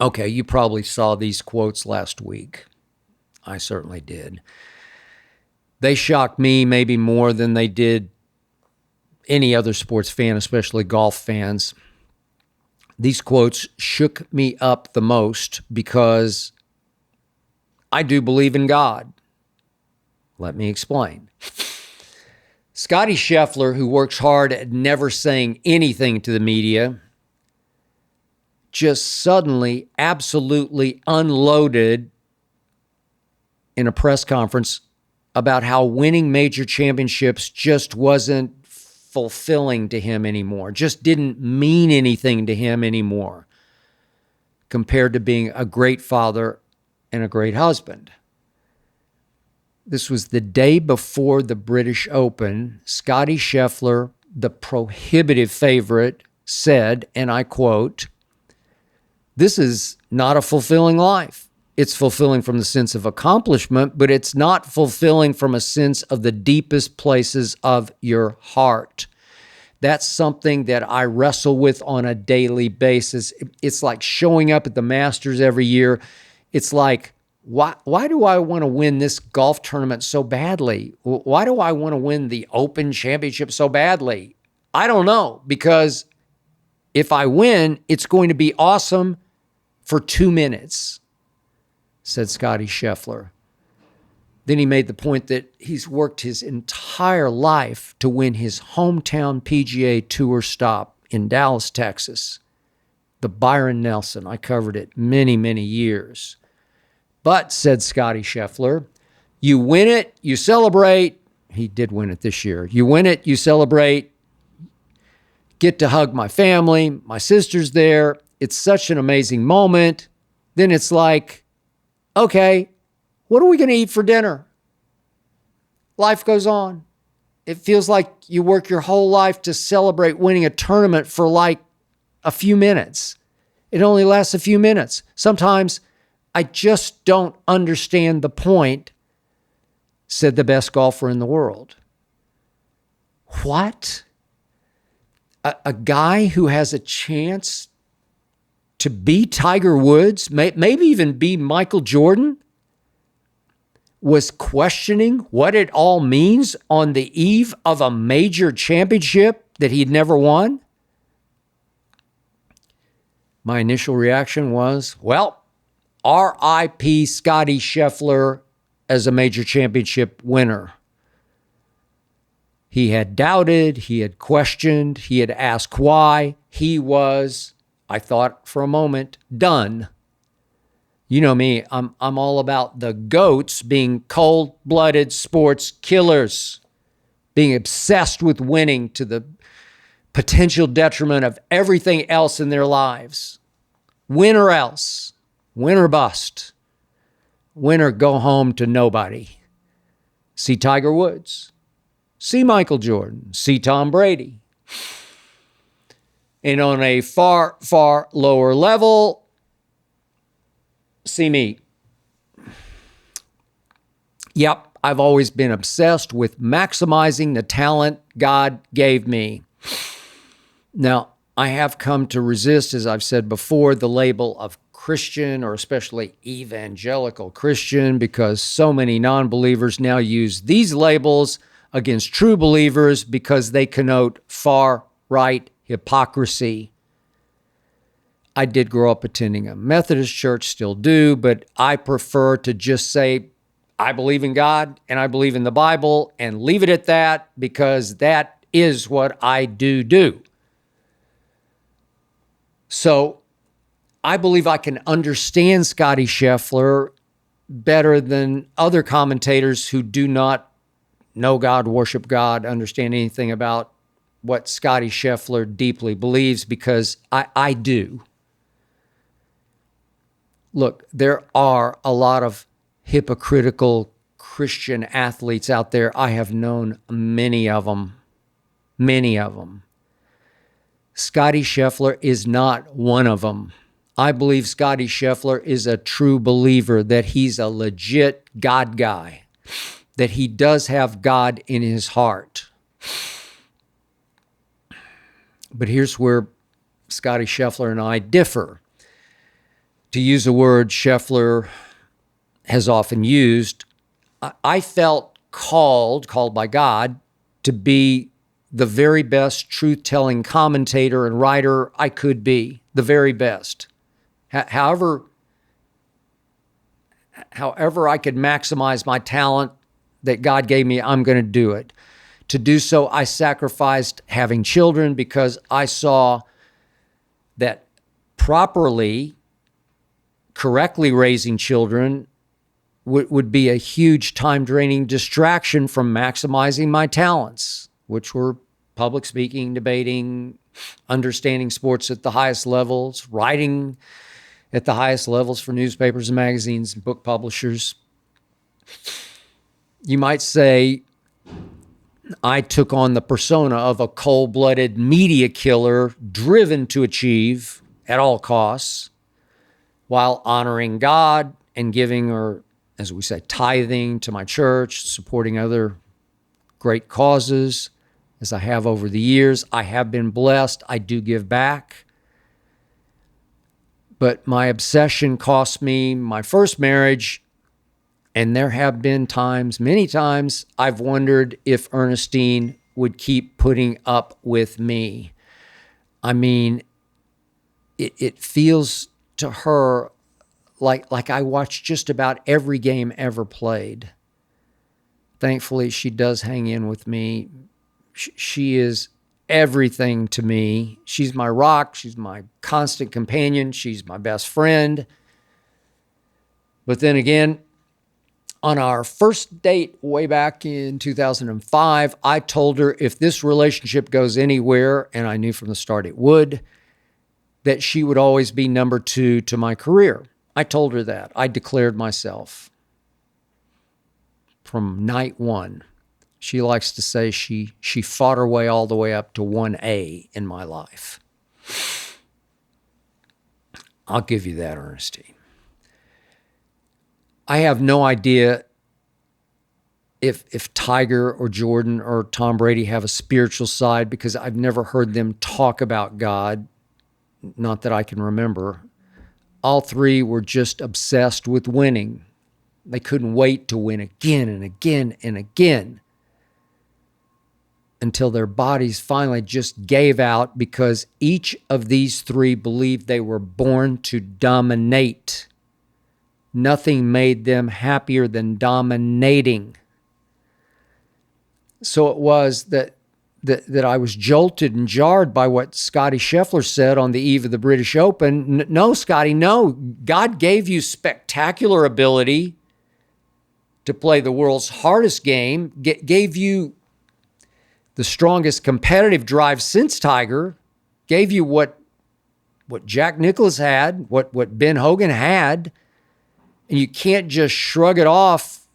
Okay, you probably saw these quotes last week. I certainly did. They shocked me maybe more than they did any other sports fan, especially golf fans. These quotes shook me up the most because I do believe in God. Let me explain. Scottie Scheffler, who works hard at never saying anything to the media, just suddenly absolutely unloaded in a press conference about how winning major championships just wasn't fulfilling to him anymore, just didn't mean anything to him anymore compared to being a great father and a great husband. This was the day before the British Open. Scottie Scheffler, the prohibitive favorite, said, and I quote, "This is not a fulfilling life. It's fulfilling from the sense of accomplishment, but it's not fulfilling from a sense of the deepest places of your heart." That's something that I wrestle with on a daily basis. It's like showing up at the Masters every year. It's like, why do I want to win this golf tournament so badly? Why do I want to win the Open Championship so badly? I don't know, because if I win, it's going to be awesome for 2 minutes, said Scottie Scheffler. Then he made the point that he's worked his entire life to win his hometown PGA Tour stop in Dallas, Texas, the Byron Nelson. I covered it many, many years. But, said Scottie Scheffler, you win it, you celebrate. He did win it this year. You win it, you celebrate. Get to hug my family. My sister's there. It's such an amazing moment. Then it's like, okay, what are we going to eat for dinner? Life goes on. It feels like you work your whole life to celebrate winning a tournament for like a few minutes. It only lasts a few minutes. Sometimes I just don't understand the point, said the best golfer in the world. What? A guy who has a chance to be Tiger Woods, maybe even be Michael Jordan, was questioning what it all means on the eve of a major championship that he'd never won? My initial reaction was, well, R.I.P. Scottie Scheffler as a major championship winner. He had doubted, he had questioned, he had asked why. He was, I thought for a moment, done. You know me, I'm all about the GOATs being cold-blooded sports killers, being obsessed with winning to the potential detriment of everything else in their lives. Win or else. Win or bust. Win or go home to nobody. See Tiger Woods. See Michael Jordan. See Tom Brady. And on a far, far lower level, see me. Yep, I've always been obsessed with maximizing the talent God gave me. Now, I have come to resist, as I've said before, the label of Christian, or especially evangelical Christian, because so many non-believers now use these labels against true believers because they connote far-right hypocrisy. I did grow up attending a Methodist church, still do, but I prefer to just say, I believe in God and I believe in the Bible, and leave it at that, because that is what I do. So I believe I can understand Scottie Scheffler better than other commentators who do not know God, worship God, understand anything about what Scottie Scheffler deeply believes, because I do. Look, there are a lot of hypocritical Christian athletes out there. I have known many of them. Scottie Scheffler is not one of them. I believe Scottie Scheffler is a true believer, that he's a legit God guy, that he does have God in his heart. But here's where Scottie Scheffler and I differ. to use a word Scheffler has often used, I felt called by God, to be the very best truth-telling commentator and writer I could be, the very best. However I could maximize my talent that God gave me, I'm going to do it. To do so, I sacrificed having children because I saw that correctly raising children would be a huge time-draining distraction from maximizing my talents, which were public speaking, debating, understanding sports at the highest levels, writing at the highest levels for newspapers and magazines and book publishers. You might say I took on the persona of a cold-blooded media killer driven to achieve at all costs while honoring God and giving, or as we say, tithing to my church, supporting other great causes, as I have over the years. I have been blessed. I do give back. But my obsession cost me my first marriage, and there have been times, many times, I've wondered if Ernestine would keep putting up with me. I mean, it feels to her like I watched just about every game ever played. Thankfully, she does hang in with me. She is everything to me. She's my rock. She's my constant companion. She's my best friend. But then again, on our first date way back in 2005, I told her if this relationship goes anywhere, and I knew from the start it would, that she would always be number 2 to my career. I told her that. I declared myself from night one. She likes to say she fought her way all the way up to 1A in my life. I'll give you that, Ernestine. I have no idea if Tiger or Jordan or Tom Brady have a spiritual side, because I've never heard them talk about God, not that I can remember. All three were just obsessed with winning. They couldn't wait to win again and again and again until their bodies finally just gave out, because each of these three believed they were born to dominate. Nothing made them happier than dominating. So it was that I was jolted and jarred by what Scottie Scheffler said on the eve of the British Open. No, Scottie, no. God gave you spectacular ability to play the world's hardest game, gave you the strongest competitive drive since Tiger, gave you what Jack Nicklaus had, what Ben Hogan had, and you can't just shrug it off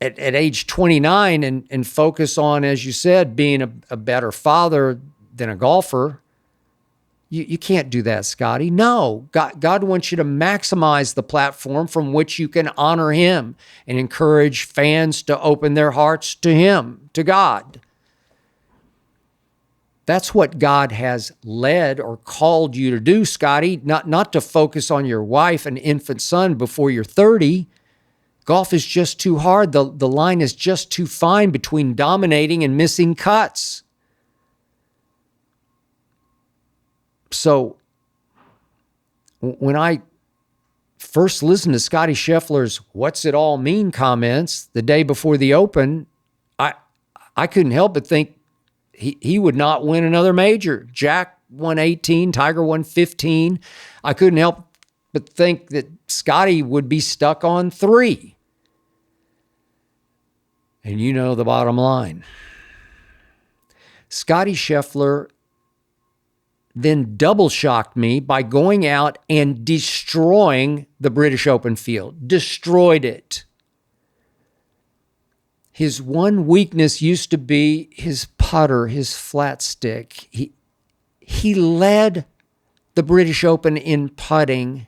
at age 29 and focus on, as you said, being a better father than a golfer. You can't do that, Scottie. No, God wants you to maximize the platform from which you can honor him and encourage fans to open their hearts to him, to God. That's what God has led or called you to do, Scottie, not to focus on your wife and infant son before you're 30. Golf is just too hard. The line is just too fine between dominating and missing cuts. So when I first listened to Scottie Scheffler's "What's it all mean" comments the day before the Open, I couldn't help but think he would not win another major. Jack won 18, Tiger won 15. I couldn't help but think that Scottie would be stuck on 3. And you know the bottom line. Scottie Scheffler then double shocked me by going out and destroying the British Open field. Destroyed it. His one weakness used to be his putter, his flat stick. He led the British Open in putting.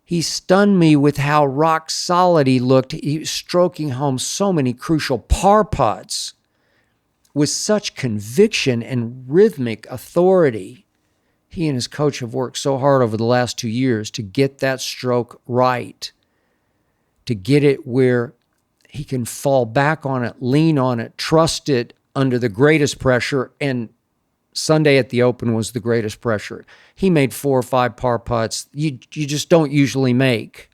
He stunned me with how rock solid he looked. He was stroking home so many crucial par putts with such conviction and rhythmic authority. He and his coach have worked so hard over the last 2 years to get that stroke right, to get it where he can fall back on it, lean on it, trust it under the greatest pressure. And Sunday at the Open was the greatest pressure. He made 4 or 5 par putts you just don't usually make.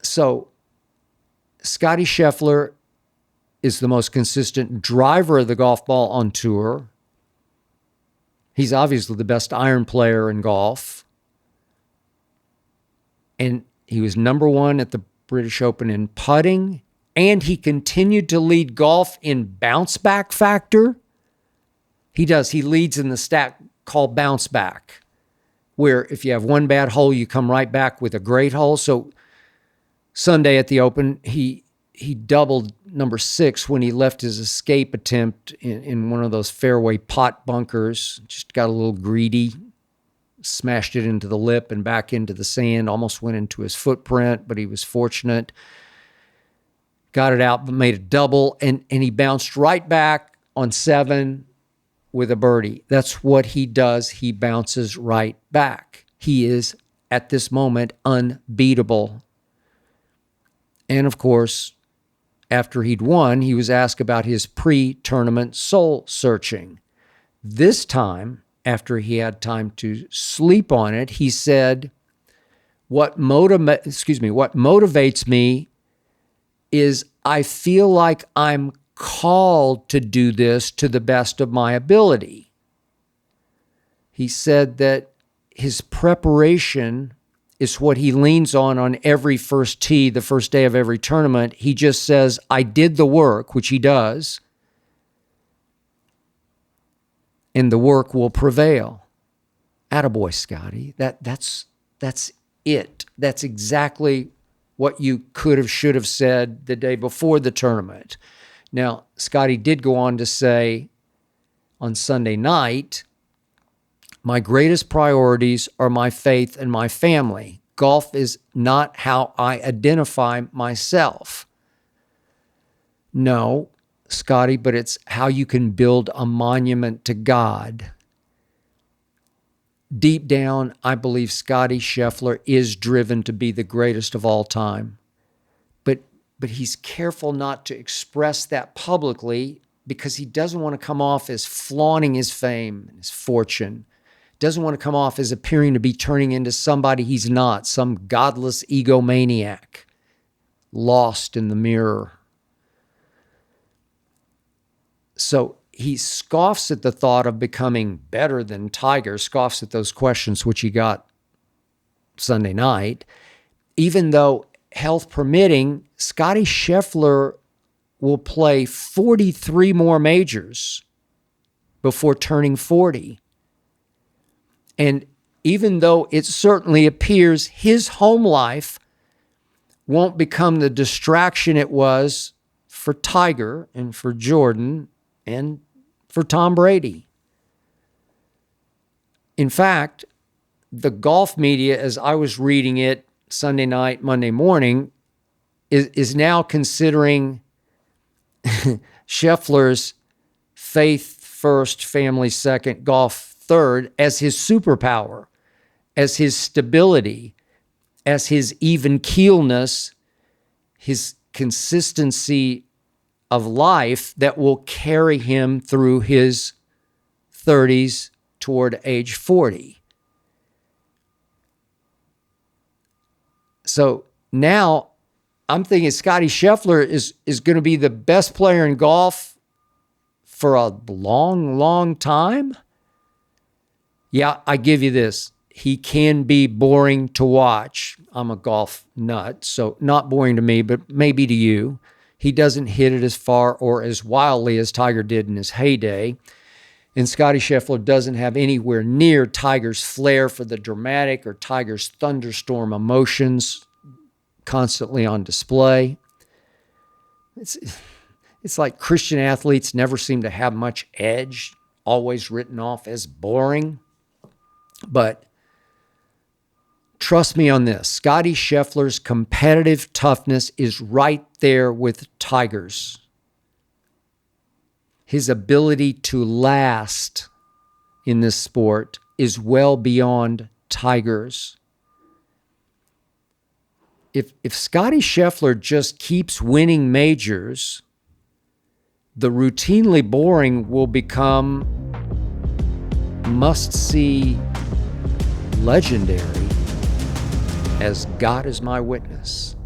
So Scottie Scheffler is the most consistent driver of the golf ball on tour. He's obviously the best iron player in golf. And he was number 1 at the British Open in putting, and he continued to lead golf in bounce back factor. He does. He leads in the stat called bounce back, where if you have one bad hole, you come right back with a great hole. So Sunday at the Open, he doubled number 6 when he left his escape attempt in one of those fairway pot bunkers. Just got a little greedy, smashed it into the lip and back into the sand, almost went into his footprint, but he was fortunate. Got it out, but made a double, and he bounced right back on 7 with a birdie. That's what he does. He bounces right back. He is, at this moment, unbeatable. And of course, after he'd won, he was asked about his pre-tournament soul searching. This time, after he had time to sleep on it, he said, what motivates me is I feel like I'm called to do this to the best of my ability. He said that his preparation is what he leans on every first tee, the first day of every tournament. He just says, I did the work, which he does, and the work will prevail. Attaboy, Scottie. That's it. That's exactly what you could have, should have said the day before the tournament. Now, Scottie did go on to say on Sunday night, my greatest priorities are my faith and my family. Golf is not how I identify myself. No, Scottie, but it's how you can build a monument to God. Deep down, I believe Scottie Scheffler is driven to be the greatest of all time. But he's careful not to express that publicly because he doesn't want to come off as flaunting his fame and his fortune. Doesn't want to come off as appearing to be turning into somebody he's not, some godless egomaniac, lost in the mirror. So he scoffs at the thought of becoming better than Tiger, scoffs at those questions which he got Sunday night, even though health permitting, Scottie Scheffler will play 43 more majors before turning 40. And even though it certainly appears his home life won't become the distraction it was for Tiger and for Jordan and for Tom Brady. In fact, the golf media, as I was reading it Sunday night, Monday morning, is now considering Scheffler's faith first, family second, golf third as his superpower, as his stability, as his even keelness, his consistency of life that will carry him through his 30s toward age 40. So now I'm thinking Scottie Scheffler is going to be the best player in golf for a long, long time. Yeah, I give you this. He can be boring to watch. I'm a golf nut, so not boring to me, but maybe to you. He doesn't hit it as far or as wildly as Tiger did in his heyday. And Scottie Scheffler doesn't have anywhere near Tiger's flair for the dramatic or Tiger's thunderstorm emotions constantly on display. It's like Christian athletes never seem to have much edge, always written off as boring. But trust me on this, Scottie Scheffler's competitive toughness is right there with Tiger's. his ability to last in this sport is well beyond Tiger's. If Scottie Scheffler just keeps winning majors, the routinely boring will become must-see legendary, as God is my witness.